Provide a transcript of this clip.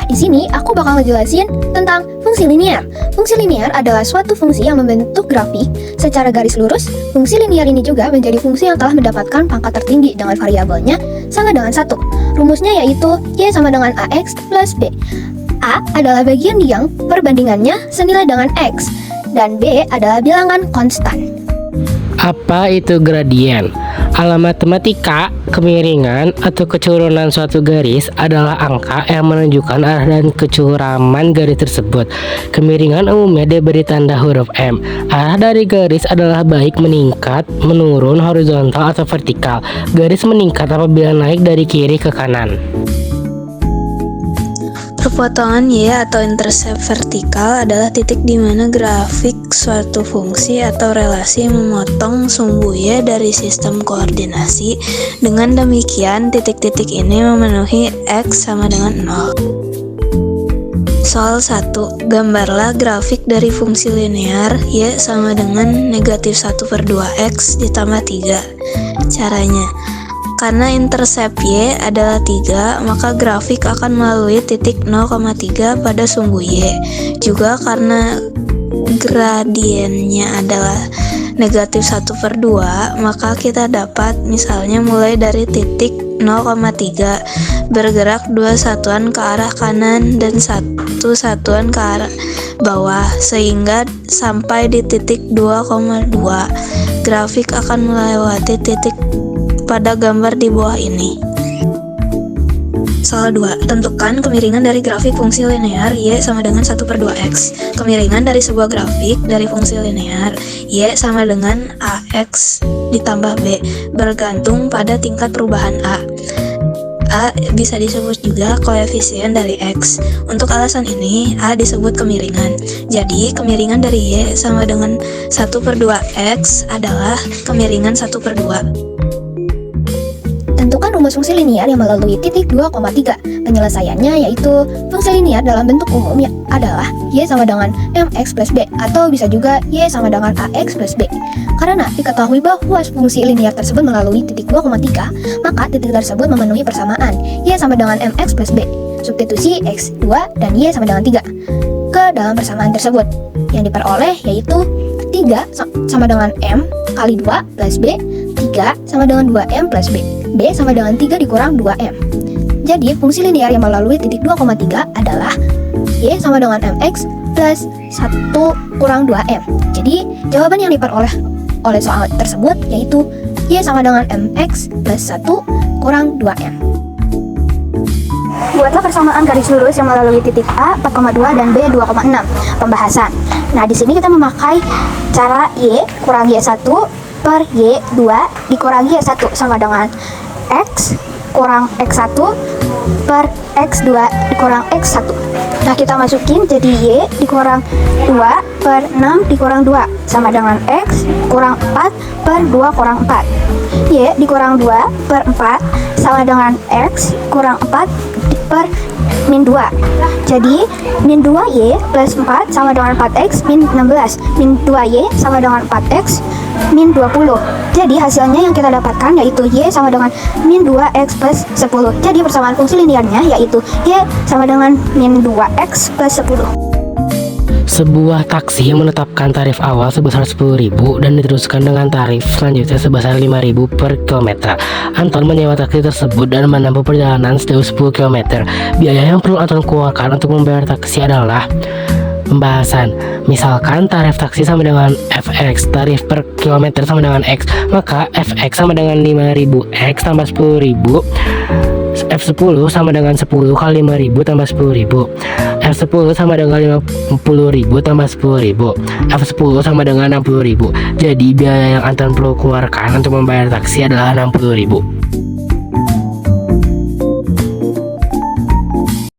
di sini aku bakal ngejelasin tentang fungsi linear. Fungsi linear adalah suatu fungsi yang membentuk grafik secara garis lurus. Fungsi linear ini juga menjadi fungsi yang telah mendapatkan pangkat tertinggi dengan variabelnya sama dengan 1. Rumusnya yaitu Y sama dengan AX plus B. A adalah bagian yang perbandingannya senilai dengan X, dan B adalah bilangan konstan. Apa itu gradien? Alam matematika, kemiringan atau kecurunan suatu garis adalah angka yang menunjukkan arah dan kecuraman garis tersebut. Kemiringan umumnya diberi tanda huruf M. Arah dari garis adalah baik meningkat, menurun, horizontal atau vertikal. Garis meningkat apabila naik dari kiri ke kanan. Perpotongan Y atau intercept vertikal adalah titik di mana grafik suatu fungsi atau relasi memotong sumbu Y dari sistem koordinasi. Dengan demikian, titik-titik ini memenuhi X sama dengan 0. Soal 1. Gambarlah grafik dari fungsi linear Y sama dengan negatif 1/2X ditambah 3. Caranya, karena intercept Y adalah 3, maka grafik akan melalui titik 0,3 pada sumbu Y. Juga karena gradiennya adalah negatif 1/2, maka kita dapat misalnya mulai dari titik 0,3 bergerak 2 satuan ke arah kanan dan 1 satuan ke arah bawah, sehingga sampai di titik 2,2. Grafik akan melewati titik pada gambar di bawah ini. Soal 2. Tentukan kemiringan dari grafik fungsi linear Y sama dengan 1/2X. Kemiringan dari sebuah grafik dari fungsi linear Y sama dengan AX ditambah B bergantung pada tingkat perubahan A. A bisa disebut juga koefisien dari X. Untuk alasan ini, A disebut kemiringan. Jadi, kemiringan dari Y sama dengan 1/2X adalah kemiringan 1/2. Tentukan rumus fungsi linear yang melalui titik 2,3. Penyelesaiannya yaitu fungsi linear dalam bentuk umum adalah Y sama dengan MX plus B, atau bisa juga Y sama dengan AX plus B. Karena diketahui bahwa fungsi linear tersebut melalui titik 2,3, maka titik tersebut memenuhi persamaan Y sama dengan MX plus B. Substitusi X2 dan Y sama dengan 3 ke dalam persamaan tersebut. Yang diperoleh yaitu 3 sama dengan M kali 2 plus B, 3 sama dengan 2M plus B. B sama dengan 3 dikurang 2M. Jadi fungsi linear yang melalui titik 2,3 adalah Y sama dengan MX plus 1 kurang 2M. Jadi jawaban yang diperoleh oleh soal tersebut yaitu Y sama dengan MX plus 1 kurang 2M. Buatlah persamaan garis lurus yang melalui titik A 4,2 dan B 2,6. Pembahasan. Nah, di sini kita memakai cara Y kurang Y1 per Y2 dikurangi Y1 sama dengan X kurang X1 per X2 dikurang X1. Nah, kita masukin jadi Y dikurang 2 per 6 dikurang 2 sama dengan X kurang 4 per 2 kurang 4. Y dikurang 2 per 4 sama dengan X kurang 4 per min 2. Jadi min 2Y plus 4 sama dengan 4X min 16. Min 2Y sama dengan 4X min 20. Jadi hasilnya yang kita dapatkan yaitu Y sama dengan min 2X plus 10. Jadi persamaan fungsi linearnya yaitu Y sama dengan min 2X plus 10. Sebuah taksi menetapkan tarif awal sebesar 10.000 dan diteruskan dengan tarif selanjutnya sebesar 5.000 per kilometer. Anton menyewa taksi tersebut dan menempuh perjalanan sejauh 10 km. Biaya yang perlu Anton keluarkan untuk membayar taksi adalah pembahasan. Misalkan tarif taksi sama dengan Fx, tarif per kilometer sama dengan X, maka Fx sama dengan 5.000 X tambah 10.000. F10 sama dengan 10 kali 5.000 tambah 10.000. F10 sama dengan 50.000 tambah 10.000. F10 sama dengan 60.000. Jadi biaya yang Anton perlu keluarkan untuk membayar taksi adalah 60.000.